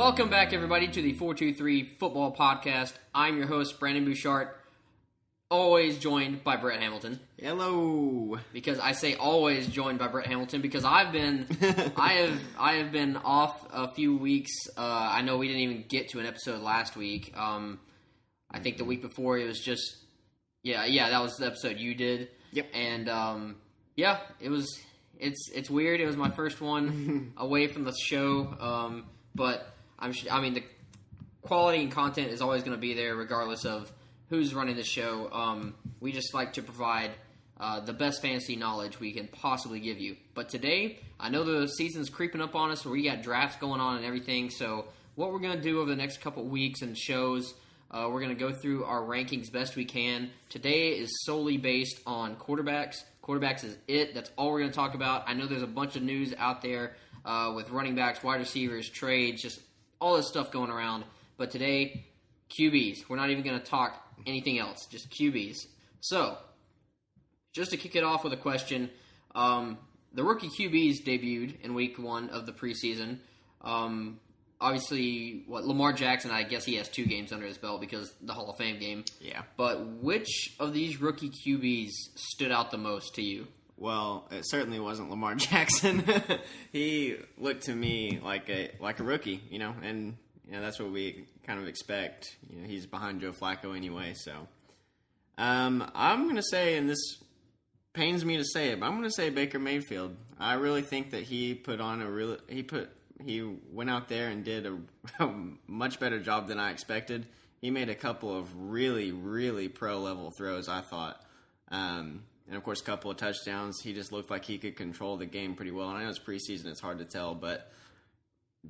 Welcome back, everybody, to the 423 Football Podcast. I'm your host, Brandon Bouchard, always joined by Brett Hamilton. Hello. Because I say always joined by Brett Hamilton because I have been off a few weeks. I know we didn't even get to an episode last week. I think the week before it was just that was the episode you did. Yep. And it's weird. It was my first one away from the show. But the quality and content is always going to be there regardless of who's running the show. We just like to provide the best fantasy knowledge we can possibly give you. But today, I know the season's creeping up on us where we got drafts going on and everything. So what we're going to do over the next couple weeks and shows, we're going to go through our rankings best we can. Today is solely based on quarterbacks. Quarterbacks is it. That's all we're going to talk about. I know there's a bunch of news out there with running backs, wide receivers, trades, just all this stuff going around. But today, QBs. We're not even going to talk anything else, just QBs. So, just to kick it off with a question, the rookie QBs debuted in week 1 of the preseason. Obviously, Lamar Jackson, I guess he has 2 games under his belt because the Hall of Fame game. Yeah. But which of these rookie QBs stood out the most to you? Well, it certainly wasn't Lamar Jackson. He looked to me like a rookie, and that's what we kind of expect. He's behind Joe Flacco anyway, so I'm going to say, and this pains me to say it, but I'm going to say Baker Mayfield. I really think that he went out there and did a much better job than I expected. He made a couple of really, really pro-level throws, I thought. And, of course, a couple of touchdowns. He just looked like he could control the game pretty well. And I know it's preseason, it's hard to tell, but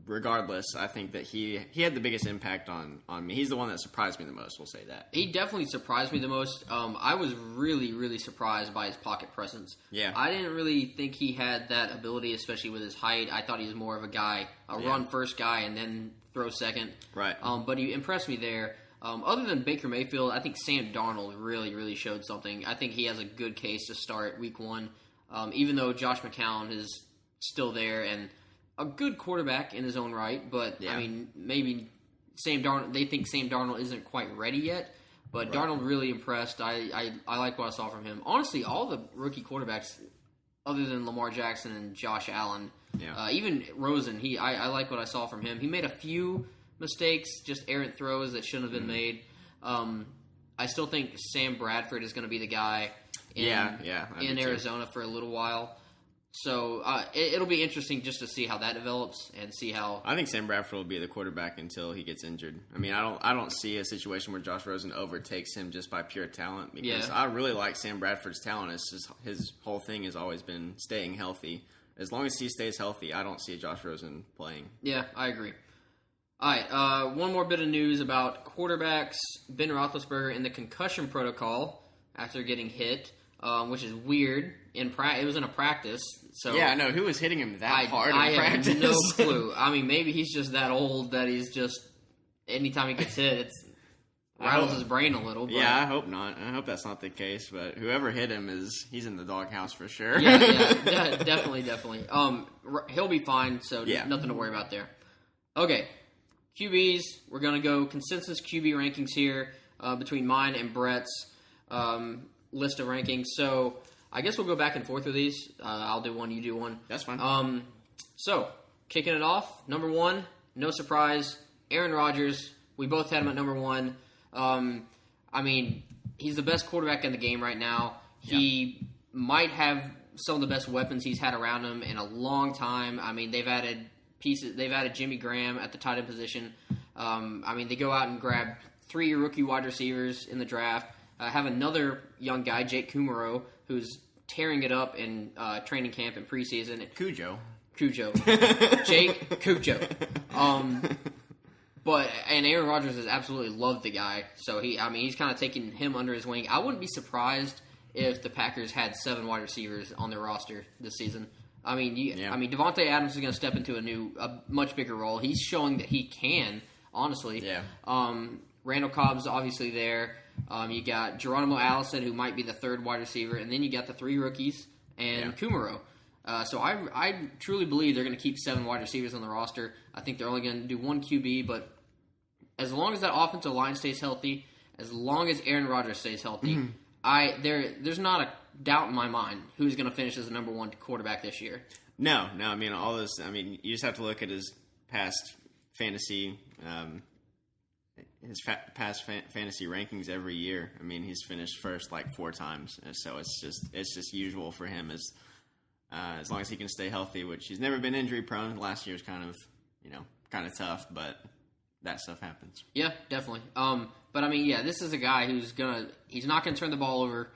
regardless, I think that he had the biggest impact on me. He's the one that surprised me the most, we'll say that. He definitely surprised me the most. I was really, really surprised by his pocket presence. Yeah. I didn't really think he had that ability, especially with his height. I thought he was more of a run-first guy and then throw second. Right. But he impressed me there. Other than Baker Mayfield, I think Sam Darnold really, really showed something. I think he has a good case to start week 1, even though Josh McCown is still there and a good quarterback in his own right. But, yeah. I mean, maybe they think Sam Darnold isn't quite ready yet. But right. Darnold really impressed. I like what I saw from him. Honestly, all the rookie quarterbacks, other than Lamar Jackson and Josh Allen, even Rosen, I like what I saw from him. He made a few mistakes, just errant throws that shouldn't have been made. I still think Sam Bradford is going to be the guy in Arizona for a little while. So it'll be interesting just to see how that develops and see how. I think Sam Bradford will be the quarterback until he gets injured. I mean, I don't see a situation where Josh Rosen overtakes him just by pure talent because I really like Sam Bradford's talent. It's just his whole thing has always been staying healthy. As long as he stays healthy, I don't see Josh Rosen playing. Yeah, I agree. All right, one more bit of news about quarterbacks. Ben Roethlisberger in the concussion protocol after getting hit, which is weird. It was in a practice. So yeah, I know. Who was hitting him that hard in practice? I have no clue. I mean, maybe he's just that old that he's just, anytime he gets hit, it rattles his brain a little. But. Yeah, I hope not. I hope that's not the case. But whoever hit him, he's in the doghouse for sure. Yeah, definitely. He'll be fine, so nothing to worry about there. Okay. QBs, we're going to go consensus QB rankings here between mine and Brett's list of rankings. So I guess we'll go back and forth with these. I'll do one, you do one. That's fine. So, kicking it off, number 1, no surprise, Aaron Rodgers. We both had him at number 1. I mean, he's the best quarterback in the game right now. He might have some of the best weapons he's had around him in a long time. I mean, they've added Jimmy Graham at the tight end position. They go out and grab 3 rookie wide receivers in the draft. Have another young guy, Jake Kumaro, who's tearing it up in training camp and preseason. Cujo. Jake Cujo. And Aaron Rodgers has absolutely loved the guy. So he's kind of taking him under his wing. I wouldn't be surprised if the Packers had 7 wide receivers on their roster this season. Devontae Adams is going to step into a much bigger role. He's showing that he can, honestly. Yeah. Randall Cobb's obviously there. You got Geronimo Allison, who might be the 3rd wide receiver, and then you got the 3 rookies and Kumaro. So I truly believe they're going to keep 7 wide receivers on the roster. I think they're only going to do 1 QB, but as long as that offensive line stays healthy, as long as Aaron Rodgers stays healthy, there's not a doubt in my mind who's going to finish as the number 1 quarterback this year. No. I mean, all this. I mean, you just have to look at his past fantasy, fantasy rankings every year. I mean, he's finished first like 4 times, and so it's just usual for him as long as he can stay healthy, which he's never been injury prone. Last year's kind of tough, but that stuff happens. Yeah, definitely. But I mean, yeah, this is a guy he's not gonna turn the ball over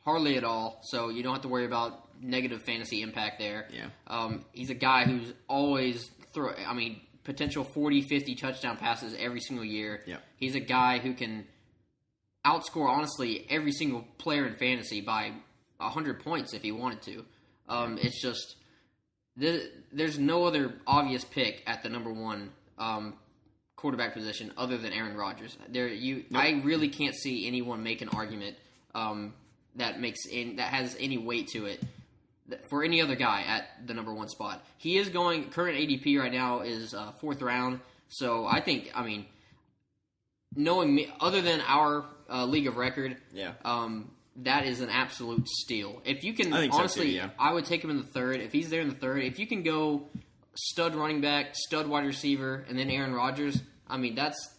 hardly at all, so you don't have to worry about negative fantasy impact there. Yeah. He's a guy who's always potential 40, 50 touchdown passes every single year. Yep. He's a guy who can outscore, honestly, every single player in fantasy by 100 points if he wanted to. It's just there's no other obvious pick at the number 1 quarterback position other than Aaron Rodgers. I really can't see anyone make an argument that has any weight to it for any other guy at the number 1 spot. He is going, current ADP right now is 4th round, so I think, knowing me, other than our league of record, that is an absolute steal. If you can, honestly, so too, yeah. I would take him in the 3rd. If he's there in the 3rd, if you can go stud running back, stud wide receiver, and then Aaron Rodgers, that's...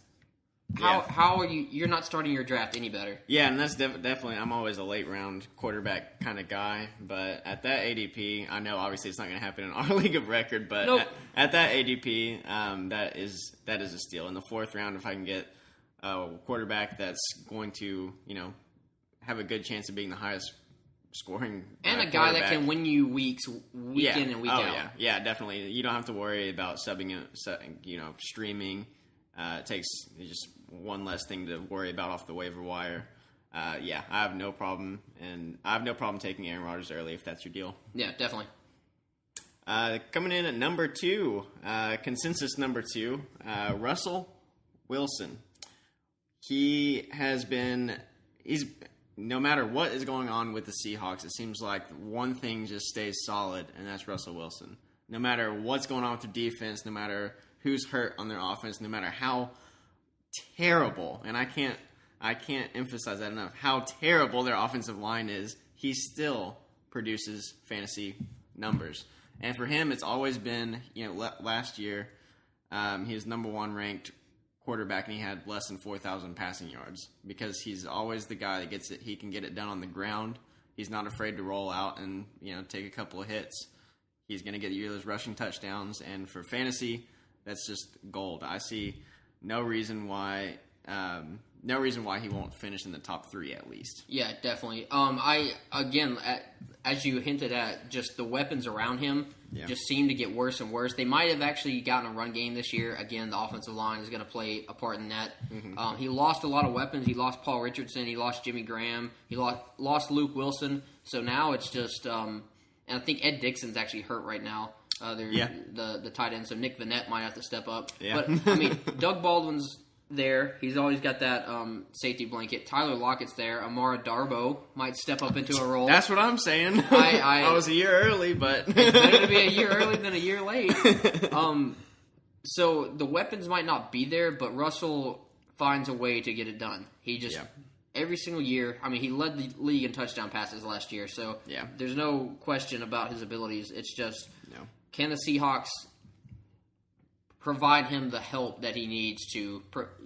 How are you? You're not starting your draft any better. Yeah, and that's definitely. I'm always a late round quarterback kind of guy, but at that ADP, I know obviously it's not going to happen in our league of record, but nope. at that ADP, that is a steal. In the 4th round, if I can get a quarterback that's going to have a good chance of being the highest scoring and a guy that can win you week in and week out. Yeah, definitely. You don't have to worry about streaming. It takes just one less thing to worry about off the waiver wire. I have no problem, and I have no problem taking Aaron Rodgers early if that's your deal. Yeah, definitely. Coming in at number 2, consensus number 2, Russell Wilson. He's no matter what is going on with the Seahawks, it seems like one thing just stays solid, and that's Russell Wilson. No matter what's going on with the defense, no matter who's hurt on their offense, no matter how terrible, and I can't emphasize that enough, how terrible their offensive line is, he still produces fantasy numbers. And for him, it's always been, last year, he was number 1 ranked quarterback, and he had less than 4,000 passing yards because he's always the guy that gets it. He can get it done on the ground. He's not afraid to roll out and, take a couple of hits. He's going to get you those rushing touchdowns, and for fantasy, that's just gold. I see no reason why he won't finish in the top 3 at least. Yeah, definitely. As you hinted at, just the weapons around him just seem to get worse and worse. They might have actually gotten a run game this year. Again, the offensive line is going to play a part in that. Mm-hmm. He lost a lot of weapons. He lost Paul Richardson. He lost Jimmy Graham. He lost Luke Wilson. So now it's just and I think Ed Dixon's actually hurt right now. The tight end, so Nick Vannett might have to step up. Yeah. But, Doug Baldwin's there. He's always got that safety blanket. Tyler Lockett's there. Amara Darboh might step up into a role. That's what I'm saying. I was a year early, but... It's better to be a year early than a year late. So the weapons might not be there, but Russell finds a way to get it done. He just... Yeah. Every single year, he led the league in touchdown passes last year, so there's no question about his abilities. It's just... Can the Seahawks provide him the help that he needs to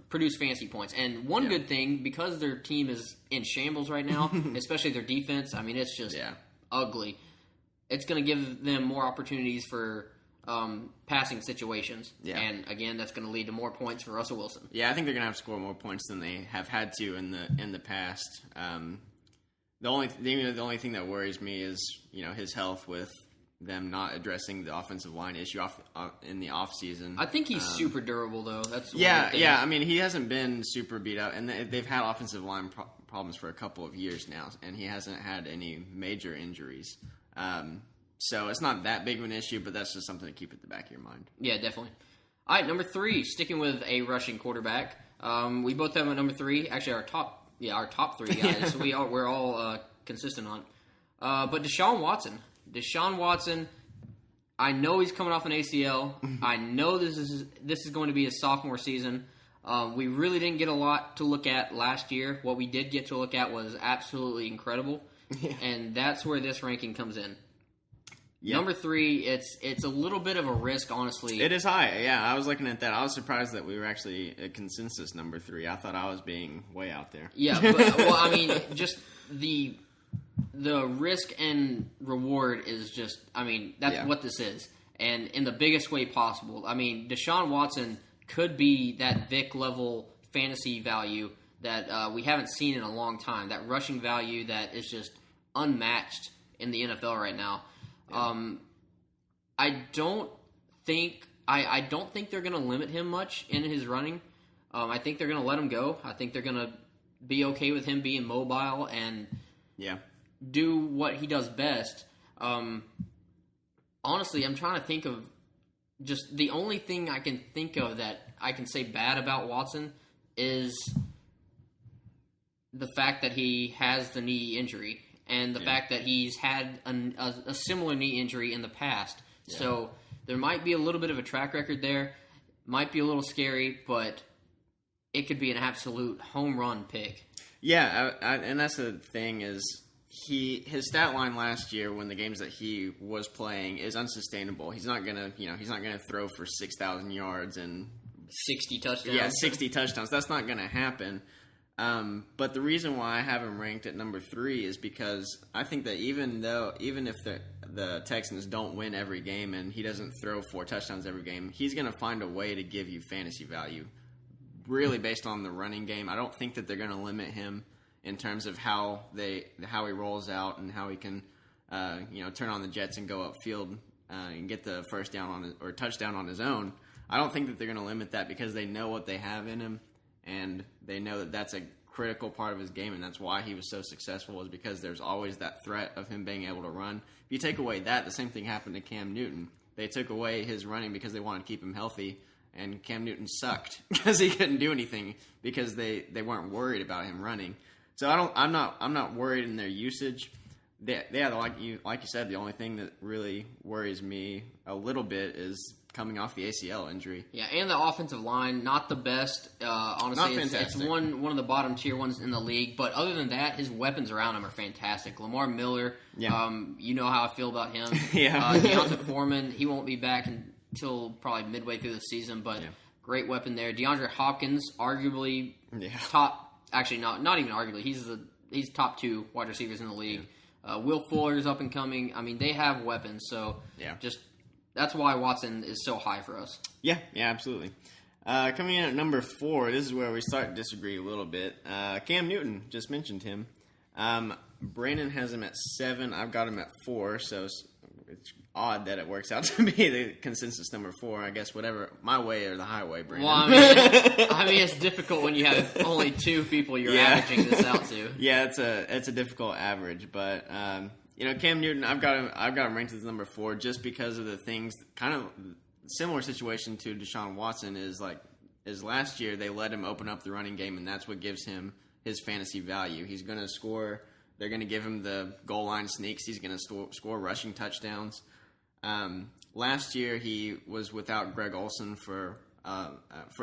produce fantasy points? And one good thing, because their team is in shambles right now, especially their defense, it's just ugly. It's going to give them more opportunities for passing situations. Yeah. And, again, that's going to lead to more points for Russell Wilson. Yeah, I think they're going to have to score more points than they have had to in the past. The only thing that worries me is, his health with them not addressing the offensive line issue in the offseason. I think he's super durable, though. That's he hasn't been super beat up, and they've had offensive line problems for a couple of years now, and he hasn't had any major injuries. So it's not that big of an issue, but that's just something to keep at the back of your mind. Yeah, definitely. All right, number 3, sticking with a rushing quarterback. We both have a number 3. Actually, our top 3 guys. So we're all consistent on. But Deshaun Watson. Deshaun Watson, I know he's coming off an ACL. I know this is going to be his sophomore season. We really didn't get a lot to look at last year. What we did get to look at was absolutely incredible, and that's where this ranking comes in. Yeah. Number 3, it's a little bit of a risk, honestly. It is high. Yeah, I was looking at that. I was surprised that we were actually a consensus number 3. I thought I was being way out there. Yeah, but, well, I mean, just the risk and reward is just, I mean, that's what this is, and in the biggest way possible. I mean, Deshaun Watson could be that Vic level fantasy value that we haven't seen in a long time. That rushing value that is just unmatched in the NFL right now. I don't think they're going to limit him much in his running. I think they're going to let him go. I think they're going to be okay with him being mobile and do what he does best. Honestly, I'm trying to think of just the only thing I can think of that I can say bad about Watson is the fact that he has the knee injury. And the fact that he's had a similar knee injury in the past. Yeah. So there might be a little bit of a track record there. Might be a little scary, but it could be an absolute home run pick. Yeah, and that's the thing is his stat line last year when the games that he was playing is unsustainable. He's not gonna throw for 6,000 yards and 60 touchdowns. Yeah, 60 touchdowns. That's not gonna happen. But the reason why I have him ranked at number 3 is because I think that even if the Texans don't win every game and he doesn't throw 4 touchdowns every game, he's going to find a way to give you fantasy value, really based on the running game. I don't think that they're going to limit him in terms of how he rolls out and how he can turn on the jets and go upfield and get the first down or touchdown on his own. I don't think that they're going to limit that because they know what they have in him. And they know that that's a critical part of his game, and that's why he was so successful, is because there's always that threat of him being able to run. If you take away that, the same thing happened to Cam Newton. They took away his running because they wanted to keep him healthy, and Cam Newton sucked because he couldn't do anything because they weren't worried about him running. So I'm not worried in their usage. Like you said, the only thing that really worries me a little bit is coming off the ACL injury. Yeah, and the offensive line, not the best. Honestly, it's one of the bottom tier ones in the league. But other than that, his weapons around him are fantastic. Lamar Miller, you know how I feel about him. Deontay Foreman, he won't be back until probably midway through the season, but great weapon there. DeAndre Hopkins, arguably top. Actually, not even arguably. He's top 2 wide receivers in the league. Will Fuller's up and coming. I mean, they have weapons, so just. That's why Watson is so high for us. Yeah, absolutely. Coming in at number 4, this is where we start to disagree a little bit. Cam Newton, just mentioned him. Brandon has him at 7. I've got him at 4, so it's odd that it works out to be the consensus number 4. I guess whatever, my way or the highway, Brandon. Well, I mean, it's difficult when you have only 2 people you're averaging this out to. Yeah, it's a difficult average, but Cam Newton, I've got him ranked as number 4 just because of the things. Kind of similar situation to Deshaun Watson is last year they let him open up the running game, and that's what gives him his fantasy value. He's going to score. They're going to give him the goal line sneaks. He's going to score rushing touchdowns. Last year he was without Greg Olsen for a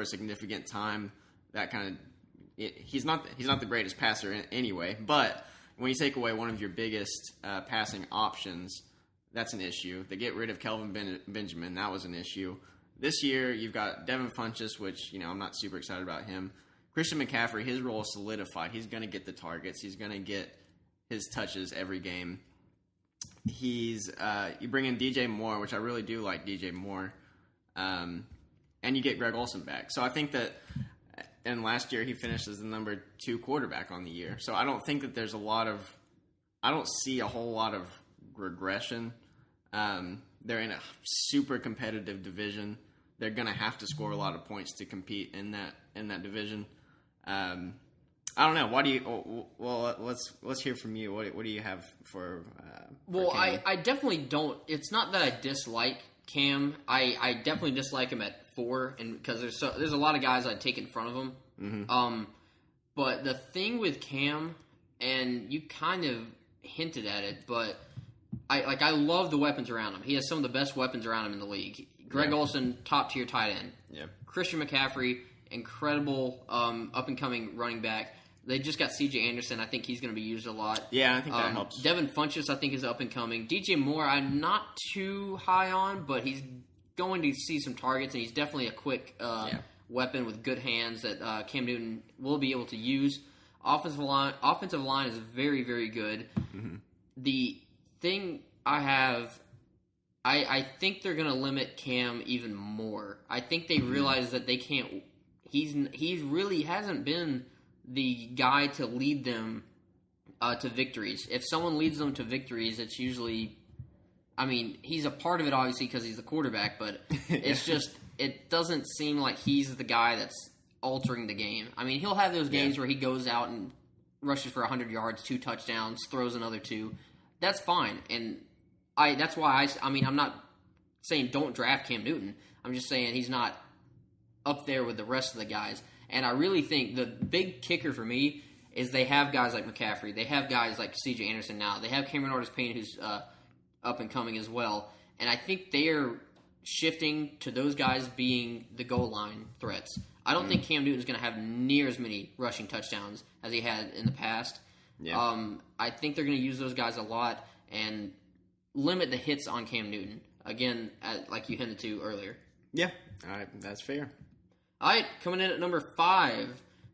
significant time. That kind of he's not the greatest passer anyway, but when you take away one of your biggest passing options, that's an issue. They get rid of Kelvin Benjamin. That was an issue. This year, you've got Devin Funchess, which I'm not super excited about him. Christian McCaffrey, his role is solidified. He's going to get the targets. He's going to get his touches every game. You bring in DJ Moore, which I really do like DJ Moore, and you get Greg Olsen back. So I think that. And last year he finished as the number 2 quarterback on the year. So I don't think that there's I don't see a whole lot of regression. They're in a super competitive division. They're going to have to score a lot of points to compete in that division. I don't know. Why do you? Well, let's hear from you. What do you have for? Well, I definitely don't. It's not that I dislike Cam. I definitely dislike him at 4, and because there's a lot of guys I'd take in front of him. Mm-hmm. But the thing with Cam, and you kind of hinted at it, but I love the weapons around him. He has some of the best weapons around him in the league. Greg Olsen, top tier tight end. Yeah. Christian McCaffrey, incredible up and coming running back. They just got C.J. Anderson. I think he's going to be used a lot. Yeah, I think that helps. Devin Funchess, I think, is up and coming. DJ Moore, I'm not too high on, but he's going to see some targets, and he's definitely a quick weapon with good hands that Cam Newton will be able to use. Offensive line is very, very good. Mm-hmm. The thing I think they're going to limit Cam even more. I think they realize that they can't. He really hasn't been the guy to lead them to victories. If someone leads them to victories, it's usually. I mean, he's a part of it obviously because he's the quarterback, but it's just it doesn't seem like he's the guy that's altering the game. I mean, he'll have those games where he goes out and rushes for 100 yards, 2 touchdowns, throws another 2. That's fine, and that's why I mean, I'm not saying don't draft Cam Newton. I'm just saying he's not up there with the rest of the guys. And I really think the big kicker for me is they have guys like McCaffrey. They have guys like C.J. Anderson now. They have Cameron Artis-Payne, who's up and coming as well. And I think they are shifting to those guys being the goal line threats. I don't think Cam Newton's going to have near as many rushing touchdowns as he had in the past. Yeah. I think they're going to use those guys a lot and limit the hits on Cam Newton. Again, like you hinted to earlier. Yeah, all right, that's fair. All right, coming in at number 5,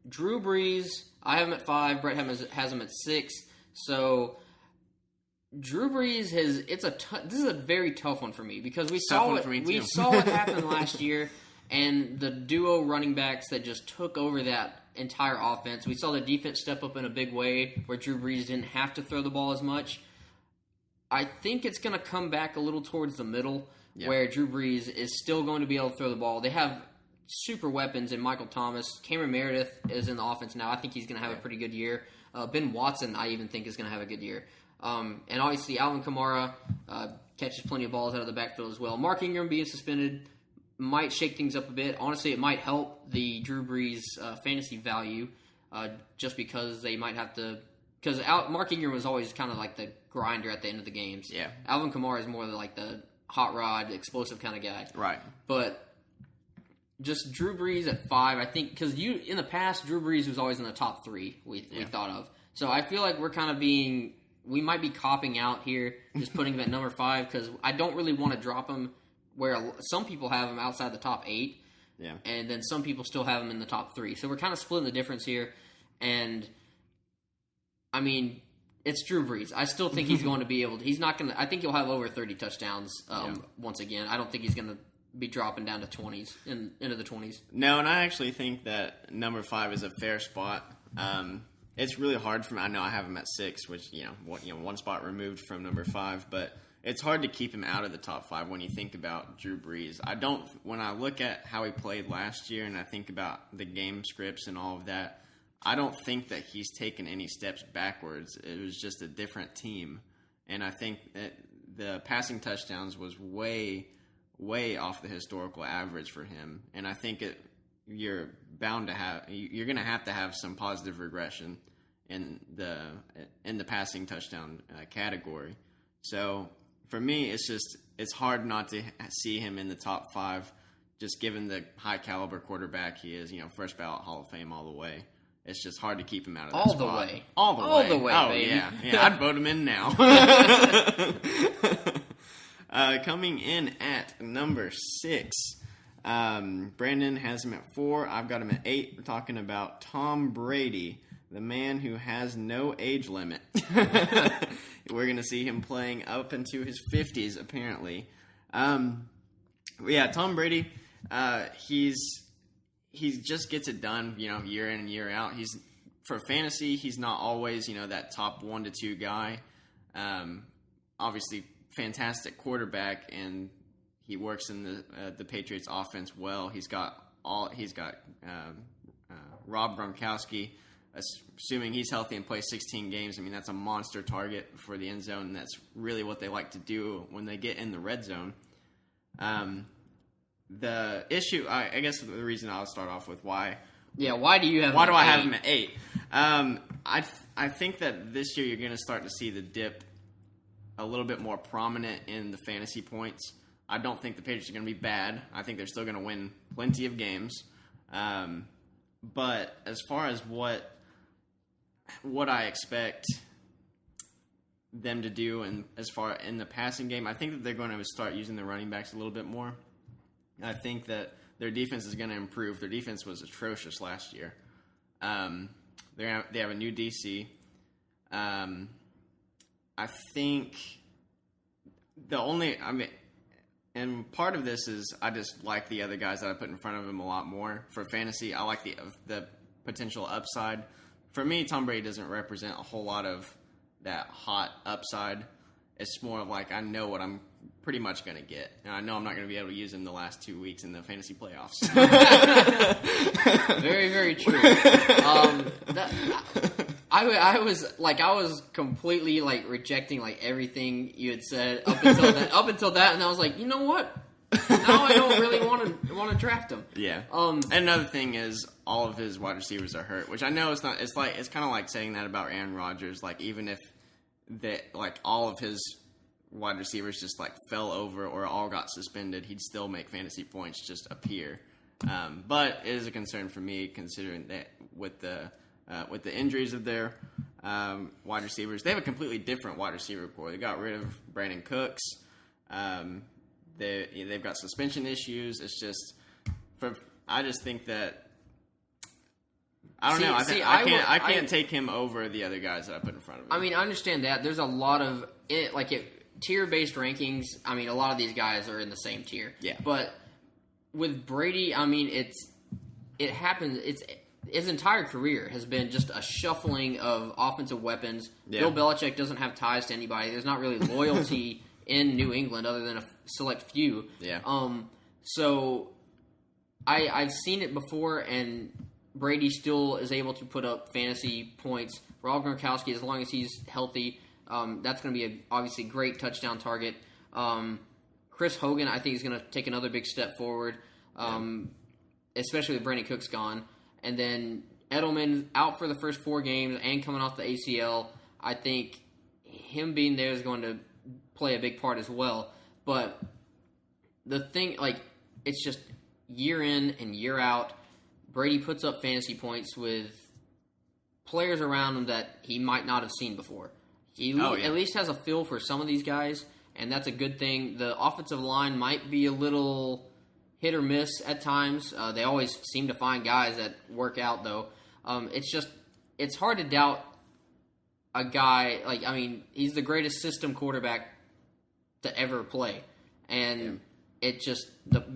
Drew Brees. I have him at 5. Brett has him at 6. So Drew Brees this is a very tough one for me because we saw what happened last year, and the duo running backs that just took over that entire offense. We saw the defense step up in a big way where Drew Brees didn't have to throw the ball as much. I think it's going to come back a little towards the middle where Drew Brees is still going to be able to throw the ball. They have super weapons in Michael Thomas. Cameron Meredith is in the offense now. I think he's going to have a pretty good year. Ben Watson, I even think, is going to have a good year. And obviously, Alvin Kamara catches plenty of balls out of the backfield as well. Mark Ingram being suspended might shake things up a bit. Honestly, it might help the Drew Brees fantasy value just because they might have to... Because Mark Ingram was always kind of like the grinder at the end of the games. Yeah. Alvin Kamara is more like the hot rod, explosive kind of guy. Right. But just Drew Brees at 5, I think, because in the past, Drew Brees was always in the top 3 we thought of. So I feel like we're kind of we might be copping out here, just putting him at number 5, because I don't really want to drop him where some people have him outside the top 8. Yeah. And then some people still have him in the top 3. So we're kind of splitting the difference here. And, I mean, it's Drew Brees. I still think he's going to be able to. He's not going to. I think he'll have over 30 touchdowns once again. I don't think he's going to be dropping down to 20s, into the 20s. No, and I actually think that number 5 is a fair spot. It's really hard for me. I know I have him at 6, which, one spot removed from number 5, but it's hard to keep him out of the top 5 when you think about Drew Brees. When I look at how he played last year and I think about the game scripts and all of that, I don't think that he's taken any steps backwards. It was just a different team. And I think that the passing touchdowns was way, way off the historical average for him. And I think you're going to have some positive regression in the passing touchdown category. So for me, it's hard not to see him in the top 5, just given the high caliber quarterback he is. First ballot Hall of Fame all the way. It's just hard to keep him out of that spot. All the way, oh, baby. Yeah, I'd vote him in now. Coming in at number 6, Brandon has him at 4. I've got him at 8. We're talking about Tom Brady, the man who has no age limit. We're going to see him playing up into his 50s, apparently. Tom Brady, he just gets it done, year in and year out. For fantasy, he's not always, that top 1 to 2 guy. Obviously, fantastic quarterback, and he works in the Patriots offense well. He's got Rob Gronkowski, assuming he's healthy and plays 16 games. I mean, that's a monster target for the end zone, and that's really what they like to do when they get in the red zone. The issue, I guess, the reason I'll start off with why. Yeah, why do you have? Why do I have him at 8? I think that this year you're going to start to see the dip a little bit more prominent in the fantasy points. I don't think the Patriots are going to be bad. I think they're still going to win plenty of games. But as far as what I expect them to do, and as far in the passing game, I think that they're going to start using the running backs a little bit more. I think that their defense is going to improve. Their defense was atrocious last year. They have a new DC. I think and part of this is I just like the other guys that I put in front of him a lot more for fantasy. I like the potential upside. For me, Tom Brady doesn't represent a whole lot of that hot upside. It's more of like I know what I'm pretty much going to get, and I know I'm not going to be able to use him the last 2 weeks in the fantasy playoffs. Very, very true. I was completely like rejecting like everything you had said up until that, and I was like, you know what? Now I don't really want to draft him. Yeah. And another thing is all of his wide receivers are hurt, which I know it's not. It's kind of like saying that about Aaron Rodgers. Like even if all of his wide receivers just like fell over or all got suspended, he'd still make fantasy points just appear. But it is a concern for me considering that with the injuries of their wide receivers, they have a completely different wide receiver core. They got rid of Brandon Cooks. They've got suspension issues. It's just I just think that I don't know. I can't take him over the other guys that I put in front of him. I mean, I understand that. There's a lot of tier-based rankings. I mean, a lot of these guys are in the same tier. Yeah. But with Brady, I mean, it happens. His entire career has been just a shuffling of offensive weapons. Yeah. Bill Belichick doesn't have ties to anybody. There's not really loyalty in New England other than a select few. Yeah. So I've seen it before, and Brady still is able to put up fantasy points. Rob Gronkowski, as long as he's healthy, that's going to be a obviously great touchdown target. Chris Hogan, I think, is going to take another big step forward, especially with Brandon Cooks gone. And then Edelman out for the first 4 games and coming off the ACL. I think him being there is going to play a big part as well. But the thing, it's just year in and year out, Brady puts up fantasy points with players around him that he might not have seen before. He at least has a feel for some of these guys, and that's a good thing. The offensive line might be a little hit or miss at times. They always seem to find guys that work out, though. It's hard to doubt a guy. He's the greatest system quarterback to ever play. And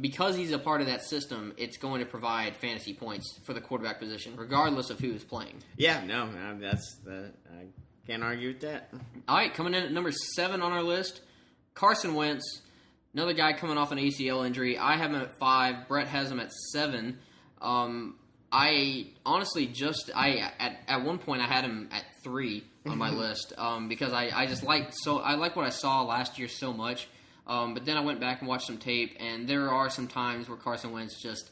because he's a part of that system, it's going to provide fantasy points for the quarterback position, regardless of who's playing. Yeah, no, I can't argue with that. All right, coming in at number 7 on our list, Carson Wentz. Another guy coming off an ACL injury. I have him at 5. Brett has him at 7. I honestly at one point I had him at 3 on my list because I like what I saw last year so much. But then I went back and watched some tape, and there are some times where Carson Wentz just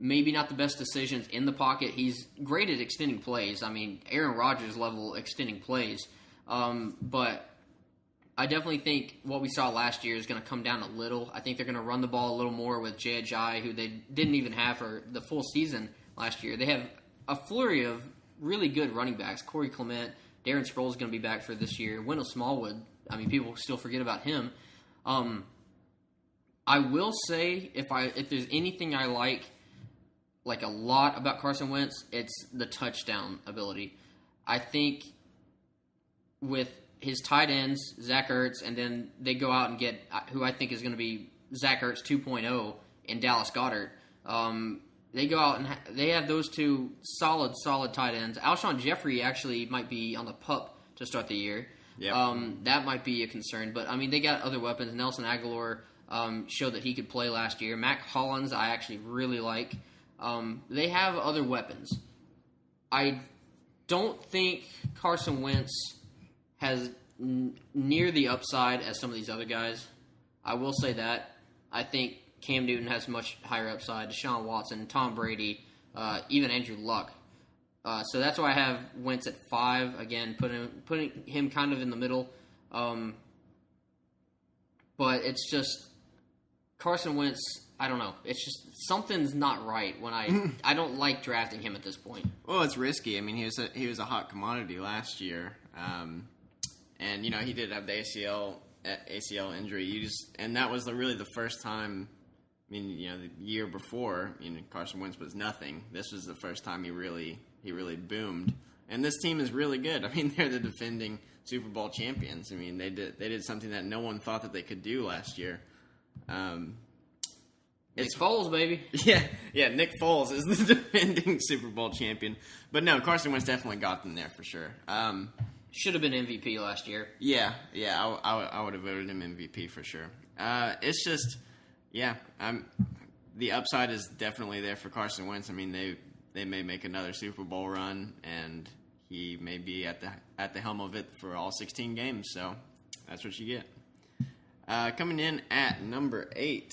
maybe not the best decisions in the pocket. He's great at extending plays. I mean, Aaron Rodgers level extending plays. But I definitely think what we saw last year is going to come down a little. I think they're going to run the ball a little more with Jay Ajayi, who they didn't even have for the full season last year. They have a flurry of really good running backs. Corey Clement, Darren Sproles is going to be back for this year. Wendell Smallwood, people still forget about him. I will say if there's anything I like a lot about Carson Wentz, it's the touchdown ability. I think with his tight ends, Zach Ertz, and then they go out and get who I think is going to be Zach Ertz 2.0 in Dallas Goedert. They go out and they have those two solid tight ends. Alshon Jeffrey actually might be on the PUP to start the year. Yep. That might be a concern. But, they got other weapons. Nelson Aguilar showed that he could play last year. Mac Hollins I actually really like. They have other weapons. I don't think Carson Wentz has near the upside as some of these other guys. I will say that. I think Cam Newton has much higher upside. Deshaun Watson, Tom Brady, even Andrew Luck. So that's why I have Wentz at 5. Again, putting him kind of in the middle. but it's just Carson Wentz. I don't know. It's just something's not right when I don't like drafting him at this point. Well, it's risky. I mean, he was a hot commodity last year, and he did have the ACL injury. And that was really the first time. I mean, the year before, Carson Wentz was nothing. This was the first time he really boomed. And this team is really good. I mean, they're the defending Super Bowl champions. I mean, they did something that no one thought that they could do last year. Nick Foles, baby. Yeah. Nick Foles is the defending Super Bowl champion. But no, Carson Wentz definitely got them there for sure. Should have been MVP last year. Yeah. I would have voted him MVP for sure. It's just, the upside is definitely there for Carson Wentz. I mean, they may make another Super Bowl run, and he may be at the helm of it for all 16 games. So that's what you get. Coming in at number 8,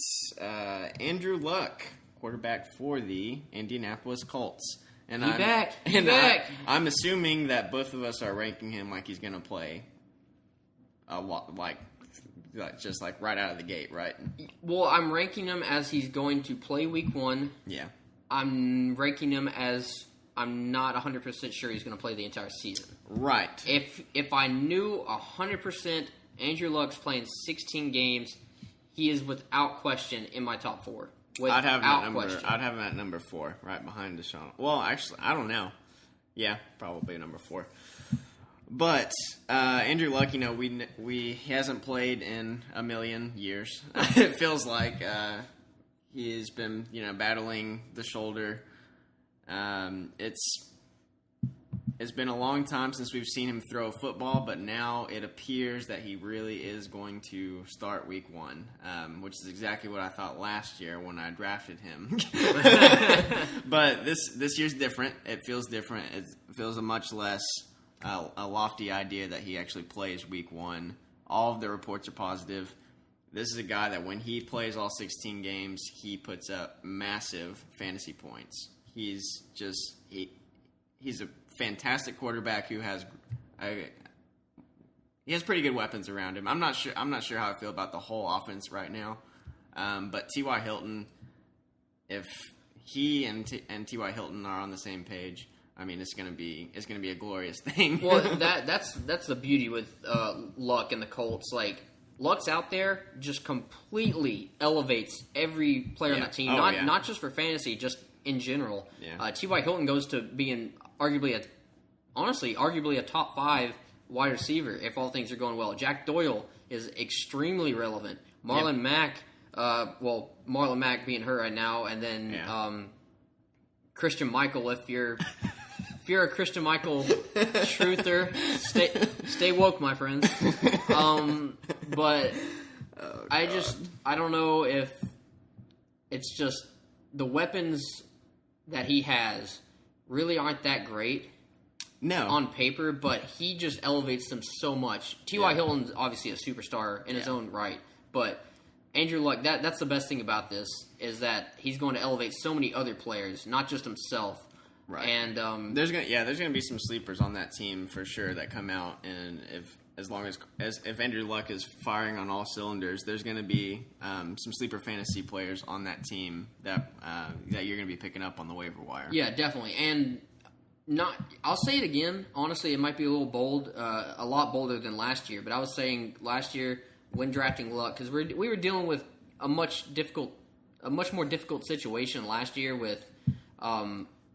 Andrew Luck, quarterback for the Indianapolis Colts. And I'm assuming that both of us are ranking him like he's going to play a lot, like just like right out of the gate, right? Well, I'm ranking him as he's going to play Week 1. Yeah. I'm ranking him as I'm not 100% sure he's going to play the entire season. Right. If I knew 100% Andrew Luck's playing 16 games, he is without question in my top 4. I'd have him at number 4, right behind Deshaun. Well, actually, I don't know. Yeah, probably number 4. But Andrew Luck, he hasn't played in a million years. It feels like he's been, battling the shoulder. It's been a long time since we've seen him throw a football, but now it appears that he really is going to start Week 1, which is exactly what I thought last year when I drafted him. But this year's different. It feels different. It feels a much less a lofty idea that he actually plays Week 1. All of the reports are positive. This is a guy that when he plays all 16 games, he puts up massive fantasy points. He's a fantastic quarterback who has pretty good weapons around him. I'm not sure how I feel about the whole offense right now. But T.Y. Hilton, if he and T.Y. Hilton are on the same page, I mean, it's gonna be a glorious thing. Well, that's the beauty with Luck and the Colts. Like, Luck's out there just completely elevates every player on that team. Not just for fantasy, just in general. Yeah. T.Y. Hilton goes to being arguably a top 5 wide receiver if all things are going well. Jack Doyle is extremely relevant. Marlon Mack, Marlon Mack being hurt right now, and then Christian Michael. If you're a Christian Michael truther, stay woke, my friends. But I don't know if it's just the weapons that he has really aren't that great. No. On paper, but he just elevates them so much. T.Y. Hilton's obviously a superstar in his own right, but Andrew Luck, that's the best thing about this, is that he's going to elevate so many other players, not just himself. Right. And there's gonna be some sleepers on that team for sure that come out, and if Andrew Luck is firing on all cylinders, there's gonna be some sleeper fantasy players on that team that you're gonna be picking up on the waiver wire. Yeah, definitely. And I'll say it again. Honestly, it might be a little bold, a lot bolder than last year. But I was saying last year when drafting Luck, because we were dealing with a much more difficult situation last year with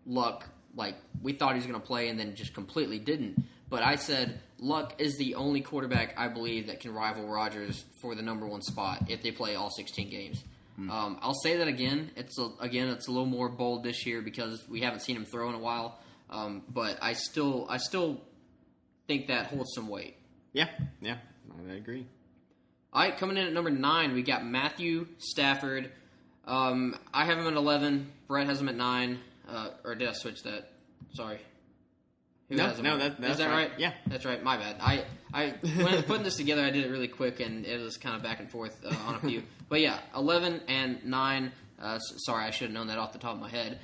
Luck. Like, we thought he was going to play and then just completely didn't. But I said Luck is the only quarterback I believe that can rival Rodgers for the number 1 spot if they play all 16 games. I'll say that again. It's a little more bold this year because we haven't seen him throw in a while. But I still think that holds some weight. Yeah, I agree. All right, coming in at number 9, we got Matthew Stafford. I have him at 11. Brett has him at 9. Or did I switch that? Sorry. That's Is that right? Yeah, that's right. My bad. I when I was putting this together, I did it really quick, and it was kind of back and forth on a few. But yeah, 11 and 9. Sorry, I should have known that off the top of my head.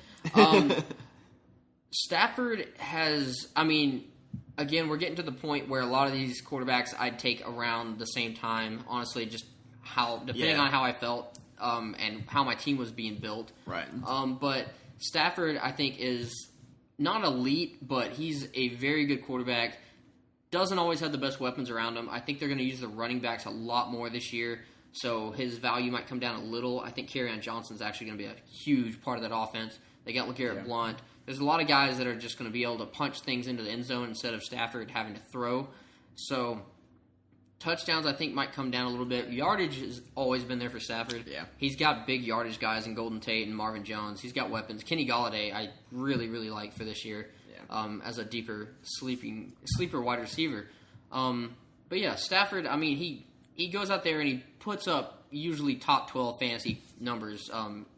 Stafford has, again, we're getting to the point where a lot of these quarterbacks I'd take around the same time. Honestly, just depending on how I felt and how my team was being built. Right. But Stafford, I think, is not elite, but he's a very good quarterback. Doesn't always have the best weapons around him. I think they're going to use the running backs a lot more this year, so his value might come down a little. I think Kerryon Johnson's actually going to be a huge part of that offense. They got LeGarrette Blount. There's a lot of guys that are just going to be able to punch things into the end zone instead of Stafford having to throw. So touchdowns, I think, might come down a little bit. Yardage has always been there for Stafford. Yeah. He's got big yardage guys in Golden Tate and Marvin Jones. He's got weapons. Kenny Golladay, I really, really like for this year as a deeper, sleeper wide receiver. But yeah, Stafford, I mean, he goes out there and he puts up usually top 12 fantasy numbers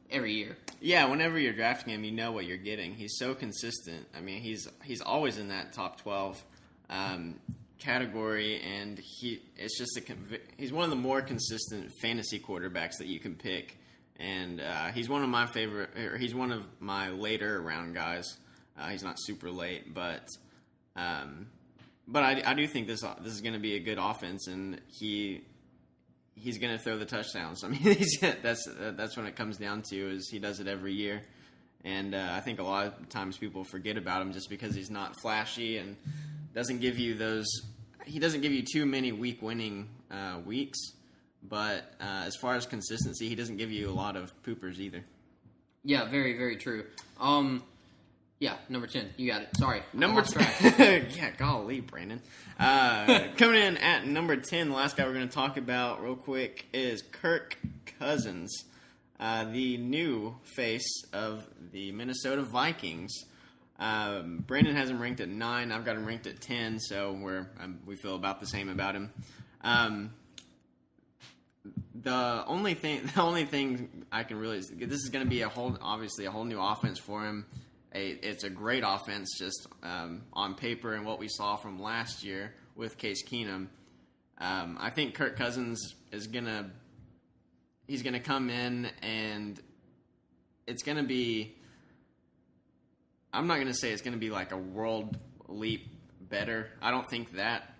every year. Yeah, whenever you're drafting him, you know what you're getting. He's so consistent. I mean, he's always in that top 12 category, and he's one of the more consistent fantasy quarterbacks that you can pick. And he's one of my favorite. Or he's one of my later round guys. He's not super late, but I do think this is going to be a good offense, and he's going to throw the touchdowns. I mean, that's what it comes down to, is he does it every year. And I think a lot of times people forget about him just because he's not flashy and doesn't give you too many week-winning weeks. But as far as consistency, he doesn't give you a lot of poopers either. Yeah, very, very true. Yeah, number 10. You got it. Sorry. Number 10. Yeah, golly, Brandon. Coming in at number 10, the last guy we're going to talk about real quick is Kirk Cousins, the new face of the Minnesota Vikings. Brandon has him ranked at 9. I've got him ranked at 10, so we feel about the same about him. The only thing I can really, this is going to be obviously a whole new offense for him. It's a great offense just on paper and what we saw from last year with Case Keenum. I think Kirk Cousins he's gonna come in, and it's gonna be, I'm not gonna say it's gonna be like a world leap better. I don't think that.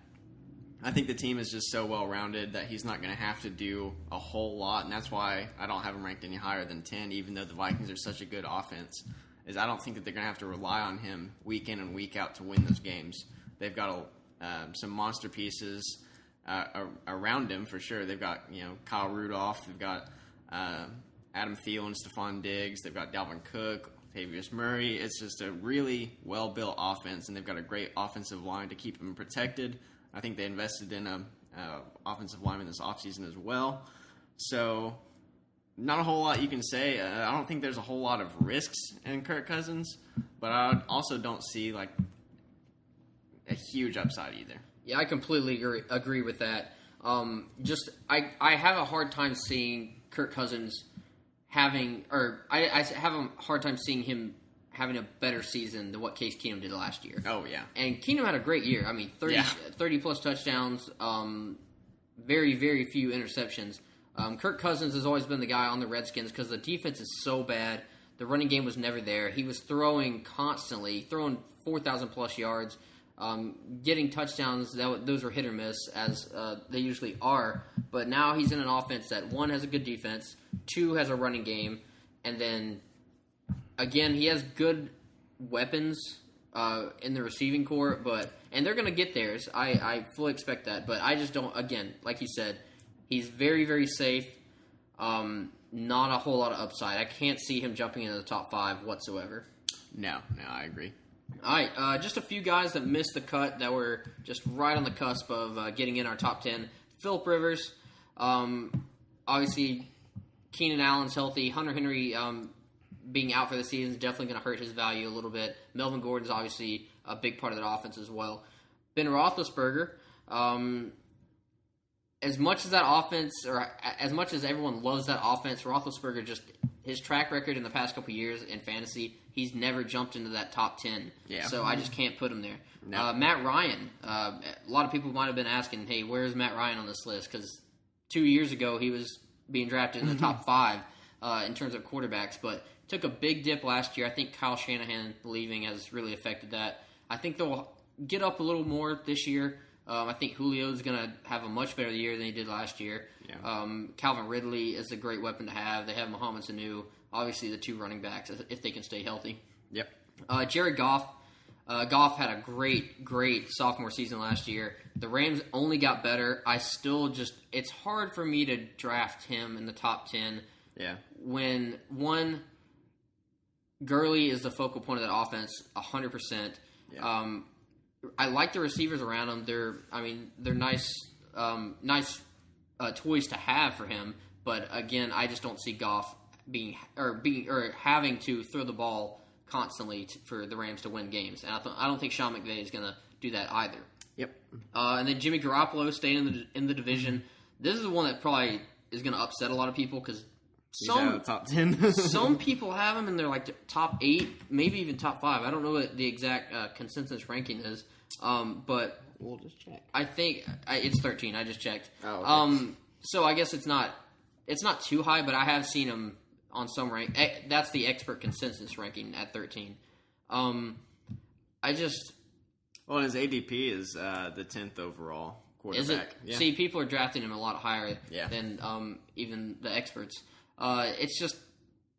I think the team is just so well rounded that he's not gonna have to do a whole lot, and that's why I don't have him ranked any higher than 10, even though the Vikings are such a good offense. I don't think that they're going to have to rely on him week in and week out to win those games. They've got some monster pieces around him for sure. They've got Kyle Rudolph. They've got Adam Thielen, Stephon Diggs. They've got Dalvin Cook, Latavius Murray. It's just a really well-built offense, and they've got a great offensive line to keep them protected. I think they invested in an offensive lineman this offseason as well. So not a whole lot you can say. I don't think there's a whole lot of risks in Kirk Cousins, but I also don't see like a huge upside either. Yeah, I completely agree with that. I have a hard time seeing Kirk Cousins I have a hard time seeing him having a better season than what Case Keenum did last year. Oh, yeah. And Keenum had a great year. I mean, 30-plus touchdowns, very, very few interceptions. Kirk Cousins has always been the guy on the Redskins because the defense is so bad. The running game was never there. He was throwing constantly, throwing 4,000-plus yards, getting touchdowns. Those were hit or miss, as they usually are. But now he's in an offense that, 1, has a good defense, 2, has a running game, and then, again, he has good weapons in the receiving corps, and they're going to get theirs. I fully expect that, but I just don't, again, like you said, he's very, very safe. Not a whole lot of upside. I can't see him jumping into the top 5 whatsoever. No, I agree. All right, just a few guys that missed the cut that were just right on the cusp of getting in our top 10. Phillip Rivers, obviously Keenan Allen's healthy. Hunter Henry being out for the season is definitely going to hurt his value a little bit. Melvin Gordon's obviously a big part of that offense as well. Ben Roethlisberger, as much as that offense, or as much as everyone loves that offense, Roethlisberger just, his track record in the past couple years in fantasy, he's never jumped into that top 10. Yeah. So I just can't put him there. No. Matt Ryan, a lot of people might have been asking, hey, where's Matt Ryan on this list? Because 2 years ago he was being drafted in the top 5 in terms of quarterbacks, but took a big dip last year. I think Kyle Shanahan leaving has really affected that. I think they'll get up a little more this year. I think Julio's going to have a much better year than he did last year. Yeah. Calvin Ridley is a great weapon to have. They have Mohamed Sanu, obviously the 2 running backs, if they can stay healthy. Yep. Jared Goff. Goff had a great sophomore season last year. The Rams only got better. It's hard for me to draft him in the top 10. Yeah. When Gurley is the focal point of that offense, 100%. Yeah. I like the receivers around him. They're nice toys to have for him. But again, I just don't see Goff having to throw the ball constantly for the Rams to win games, and I don't think Sean McVay is going to do that either. Yep. And then Jimmy Garoppolo staying in the division. This is the one that probably is going to upset a lot of people because the top 10. some people have him in their top 8, maybe even top 5. I don't know what the exact consensus ranking is, but we'll just check. I think it's 13. I just checked. Oh, okay. So I guess it's not too high, but I have seen him on some rank. That's the expert consensus ranking at 13. Well, his ADP is the 10th overall quarterback. Is it? Yeah. See, people are drafting him a lot higher Yeah. than even the experts. It's just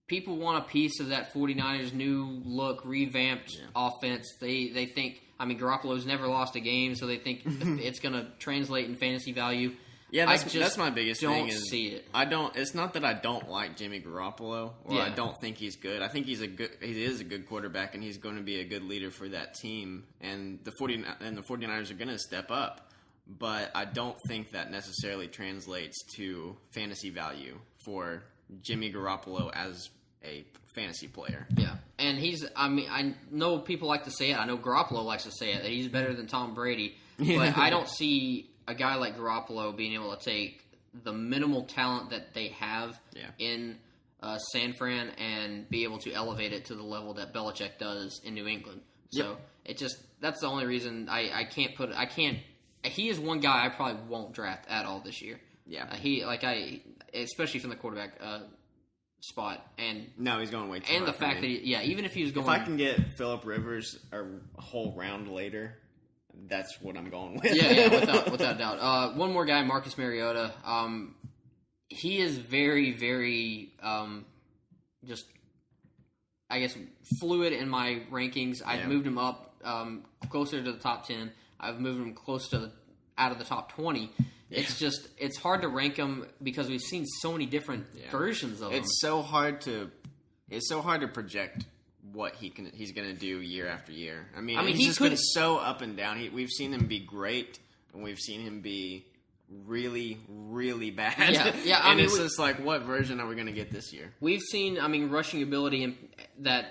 people want a piece of that 49ers new look, revamped offense. They think, Garoppolo's never lost a game, so they think it's going to translate in fantasy value. Yeah, that's my biggest thing. Don't see it. It's not that I don't like Jimmy Garoppolo or I don't think he's good. I think he is a good quarterback, and he's going to be a good leader for that team. And the 49ers are going to step up, but I don't think that necessarily translates to fantasy value for Jimmy Garoppolo as a fantasy player. Yeah, and I know people like to say it. I know Garoppolo likes to say it, that he's better than Tom Brady, but I don't see a guy like Garoppolo being able to take the minimal talent that they have in San Fran and be able to elevate it to the level that Belichick does in New England. So that's the only reason I can't. He is one guy I probably won't draft at all this year. Yeah, especially from the quarterback spot, and no, he's going way too. And the fact that even if he was going, if I can get Phillip Rivers a whole round later, that's what I'm going with. without doubt. One more guy, Marcus Mariota. He is very, very just, I guess, fluid in my rankings. I've moved him up closer to the top 10. I've moved him close to out of the top 20. It's hard to rank him because we've seen so many different versions of him. It's so hard to project what he's going to do year after year. He's just been so up and down. We've seen him be great, and we've seen him be really, really bad. Yeah. And it's just like, what version are we going to get this year? We've seen, rushing ability that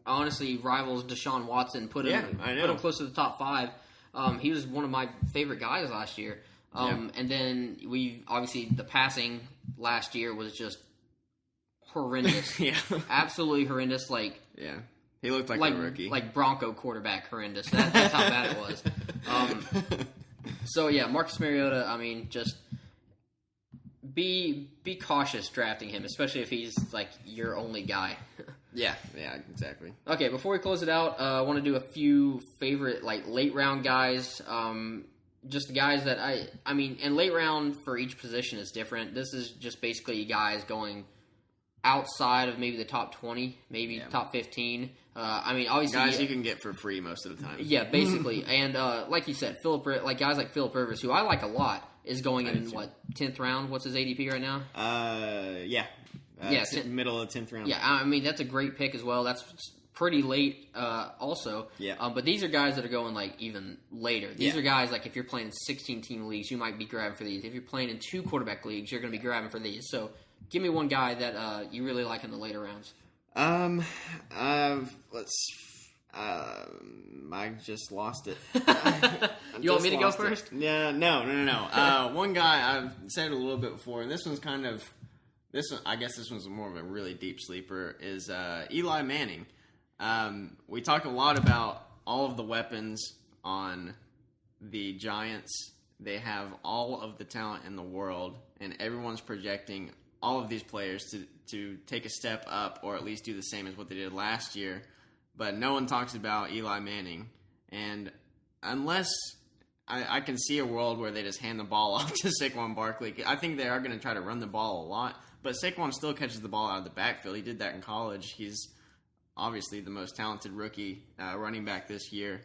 honestly rivals Deshaun Watson. Put him close to the top 5. He was one of my favorite guys last year. And then the passing last year was just horrendous. Absolutely horrendous. He looked like a rookie. Like Bronco quarterback horrendous. That's how bad it was. Marcus Mariota, just be cautious drafting him, especially if he's your only guy. Yeah, exactly. Okay, before we close it out, I want to do a few favorite late round guys. Just guys that and late round for each position is different. This is just basically guys going outside of maybe the top 20, maybe top 15. Obviously guys you can get for free most of the time. Yeah, basically. And like you said, guys like Phillip Rivers, who I like a lot, is going in 10th round. What's his ADP right now? Middle of the 10th round. Yeah, that's a great pick as well. That's pretty late also. Yeah. But these are guys that are going even later. These are guys if you're playing in 16-team leagues, you might be grabbing for these. If you're playing in 2 quarterback leagues, you're going to be grabbing for these. So give me one guy that you really like in the later rounds. I just lost it. You want me to go first? Yeah, no. One guy, I've said it a little bit before, and this one's I guess this one's more of a really deep sleeper, is Eli Manning. We talk a lot about all of the weapons on the Giants. They have all of the talent in the world, and everyone's projecting all of these players to take a step up or at least do the same as what they did last year. But no one talks about Eli Manning. And unless I can see a world where they just hand the ball off to Saquon Barkley. I think they are going to try to run the ball a lot, but Saquon still catches the ball out of the backfield. He did that in college. He's obviously the most talented rookie running back this year.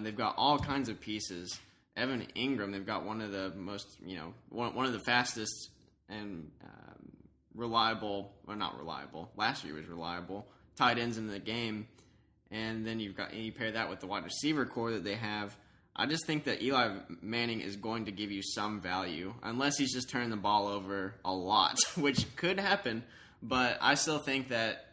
They've got all kinds of pieces. Evan Ingram, they've got one of the most, one of the fastest and reliable, or not reliable, last year was reliable, tight ends in the game. And then you pair that with the wide receiver core that they have. I just think that Eli Manning is going to give you some value, unless he's just turning the ball over a lot, which could happen. But I still think that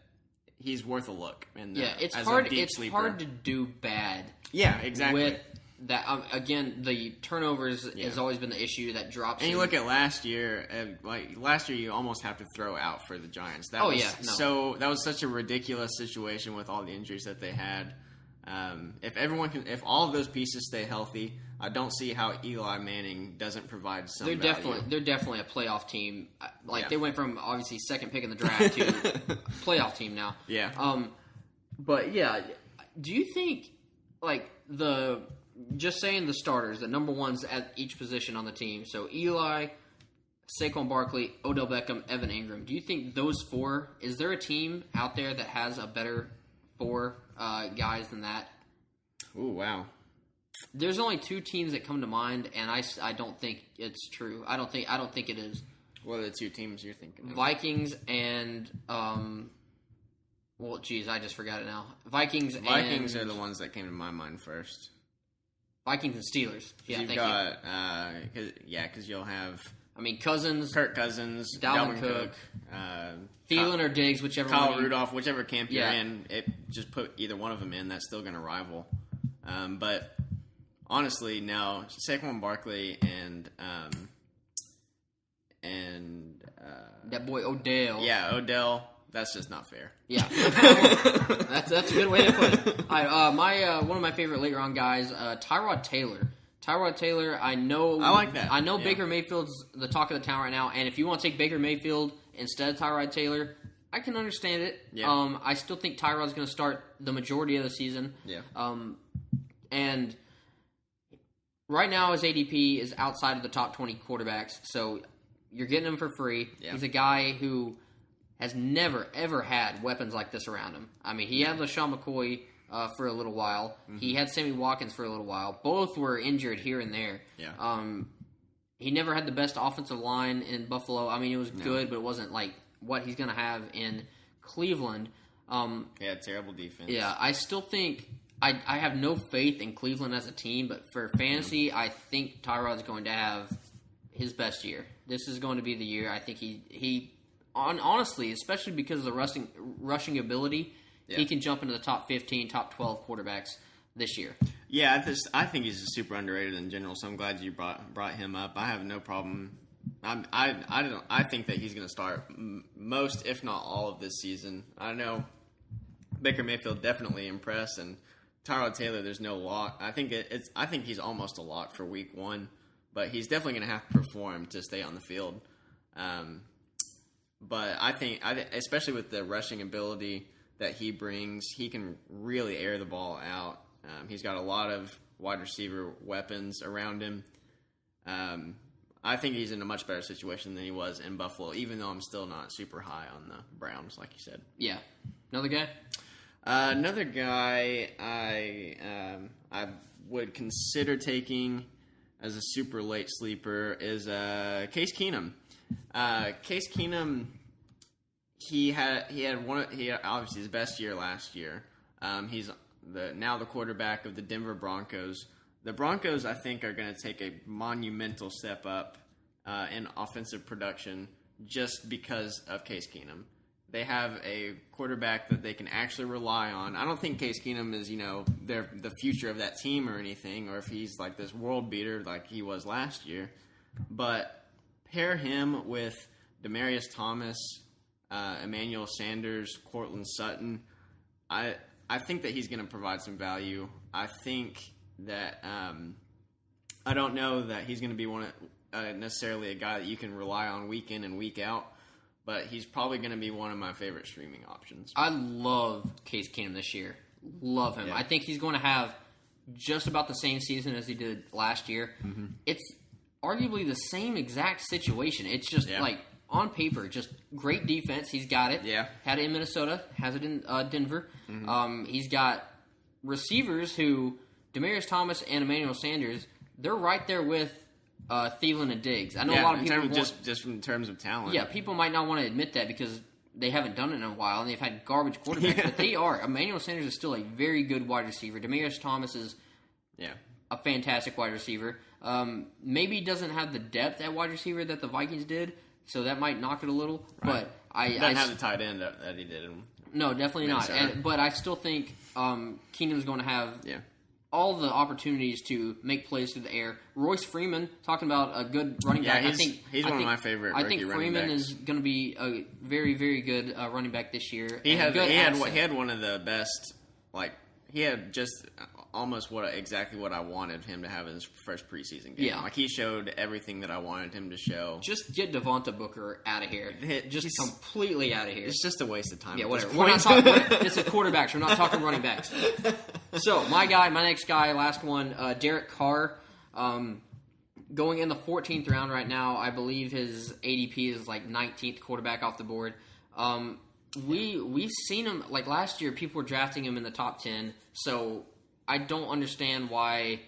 he's worth a look. It's hard. It's hard to do bad. Yeah, exactly. With that, again, the turnovers has always been the issue that drops. And you look at last year. Last year, you almost have to throw out for the Giants. That was such a ridiculous situation with all the injuries that they had. If all of those pieces stay healthy, I don't see how Eli Manning doesn't provide some value. They're definitely a playoff team. They went from obviously second pick in the draft to playoff team now. Yeah. But yeah, do you think just saying the starters, the number ones at each position on the team? So Eli, Saquon Barkley, Odell Beckham, Evan Ingram. Do you think those four? Is there a team out there that has a better four guys than that? Ooh, wow. There's only two teams that come to mind, and I don't think it's true. I don't think it is. What are the two teams you're thinking of? Vikings and well, geez, I just forgot it now. Vikings are the ones that came to my mind first. Vikings and Steelers. Yeah, you've got because you'll have. I mean, Cousins, Kirk Cousins, Dalvin Cook, Thielen or Diggs, whichever. Kyle Rudolph, whichever camp you're in, just put either one of them in. That's still going to rival. But honestly, now Saquon Barkley and that boy Odell. Yeah, Odell. That's just not fair. Yeah, that's a good way to put it. All right, one of my favorite late round guys, Tyrod Taylor. Tyrod Taylor, I like that. I know Baker Mayfield's the talk of the town right now, and if you want to take Baker Mayfield instead of Tyrod Taylor, I can understand it. Yeah. I still think Tyrod's going to start the majority of the season. Yeah. And right now his ADP is outside of the top 20 quarterbacks, so you're getting him for free. Yeah. He's a guy who has never, ever had weapons like this around him. I mean, he had LaShawn McCoy for a little while. Mm-hmm. He had Sammy Watkins for a little while. Both were injured here and there. Yeah. He never had the best offensive line in Buffalo. I mean, it was good, but it wasn't like what he's going to have in Cleveland. Terrible defense. Yeah, I still think I have no faith in Cleveland as a team, but for fantasy, I think Tyrod's going to have his best year. This is going to be the year. I think he honestly, especially because of the rushing ability, he can jump into the top 15, top 12 quarterbacks this year. Yeah, I think he's super underrated in general, so I'm glad you brought him up. I have no problem. I think that he's going to start most, if not all, of this season. I know Baker Mayfield definitely impressed, and Tyrod Taylor, there's no lock. I think he's almost a lock for week 1, but he's definitely going to have to perform to stay on the field. But I think, especially with the rushing ability that he brings, he can really air the ball out. He's got a lot of wide receiver weapons around him. I think he's in a much better situation than he was in Buffalo, even though I'm still not super high on the Browns, like you said. Yeah. Another guy? Another guy I would consider taking as a super late sleeper is Case Keenum. Case Keenum, he had obviously his best year last year. He's now the quarterback of the Denver Broncos. The Broncos, I think, are going to take a monumental step up in offensive production just because of Case Keenum. They have a quarterback that they can actually rely on. I don't think Case Keenum is, the future of that team or anything, or if he's like this world beater like he was last year. But pair him with Demaryius Thomas, Emmanuel Sanders, Cortland Sutton. I think that he's going to provide some value. I think that I don't know that he's going to be necessarily a guy that you can rely on week in and week out, but he's probably going to be one of my favorite streaming options. I love Case Keenum this year. Love him. Yeah. I think he's going to have just about the same season as he did last year. It's arguably the same exact situation. It's just like on paper, just great defense. He's got it. Yeah. Had it in Minnesota. Has it in Denver. He's got receivers who, Demaryius Thomas and Emmanuel Sanders, they're right there with Thielen and Diggs. I know a lot of people just in terms of talent. Yeah, people might not want to admit that because they haven't done it in a while and they've had garbage quarterbacks, but they are. Emmanuel Sanders is still a very good wide receiver. Demaryius Thomas is a fantastic wide receiver. Maybe he doesn't have the depth at wide receiver that the Vikings did, so that might knock it a little. Right. But I doesn't have the tight end that he did. No, definitely not. But I still think Keenum's going to have all the opportunities to make plays through the air. Royce Freeman, talking about a good running back. He's one of my favorite rookie running backs. I think Freeman is going to be a very, very good running back this year. He had one of the best, he had just almost exactly what I wanted him to have in his first preseason game. Yeah. He showed everything that I wanted him to show. Just get Devonta Booker out of here. Just completely out of here. It's just a waste of time. Yeah, whatever. We're not talking. This is quarterbacks. We're not talking running backs. So my next guy, last one, Derek Carr. Going in the 14th round right now. I believe his ADP is 19th quarterback off the board. We've seen him last year. People were drafting him in the top 10. So I don't understand why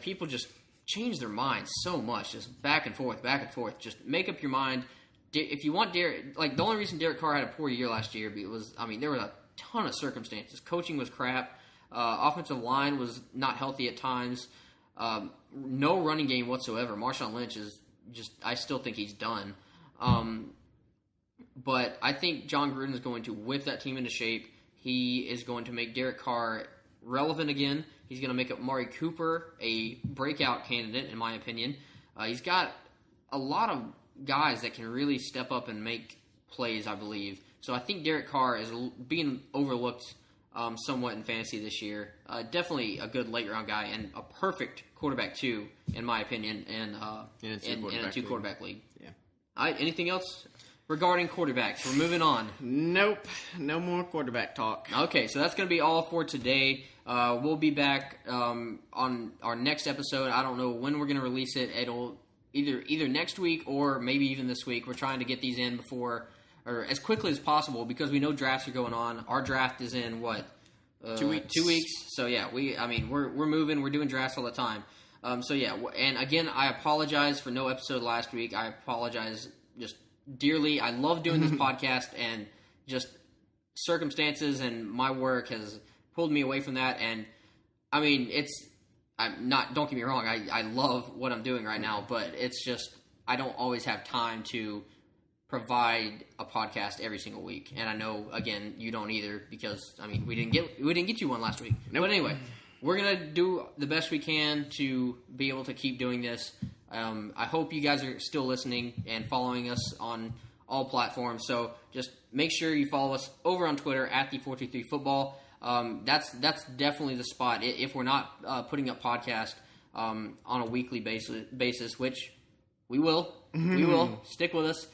people just change their minds so much, just back and forth. Just make up your mind. If you want Derek, the only reason Derek Carr had a poor year last year was, there were a ton of circumstances. Coaching was crap. Offensive line was not healthy at times. No running game whatsoever. Marshawn Lynch is I still think he's done. But I think John Gruden is going to whip that team into shape. He is going to make Derek Carr relevant again. He's going to make Amari Cooper a breakout candidate, in my opinion. He's got a lot of guys that can really step up and make plays, I believe. So I think Derek Carr is being overlooked somewhat in fantasy this year. Definitely a good late-round guy and a perfect quarterback, too, in my opinion, in a two-quarterback league. Yeah. All right, anything else regarding quarterbacks? We're moving on. Nope. No more quarterback talk. Okay, so that's going to be all for today. We'll be back on our next episode. I don't know when we're going to release it. It'll either next week or maybe even this week. We're trying to get these in before or as quickly as possible because we know drafts are going on. Our draft is in 2 weeks. 2 weeks. So yeah, we're moving. We're doing drafts all the time. So yeah, and again, I apologize for no episode last week. I apologize just dearly. I love doing this podcast, and just circumstances and my work has pulled me away from that. And don't get me wrong, I love what I'm doing right now, but it's just I don't always have time to provide a podcast every single week. And I know, again, you don't either because we didn't get you one last week. Nope. But anyway, we're gonna do the best we can to be able to keep doing this. I hope you guys are still listening and following us on all platforms. So just make sure you follow us over on Twitter at the423football. That's definitely the spot. If we're not putting up podcasts on a weekly basis, which we will, stick with us.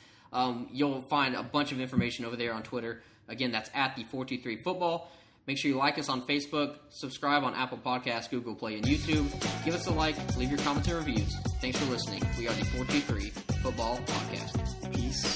You'll find a bunch of information over there on Twitter. Again, that's at the 423football. Make sure you like us on Facebook, subscribe on Apple Podcasts, Google Play, and YouTube. Give us a like, leave your comments and reviews. Thanks for listening. We are the 423 Football Podcast. Peace.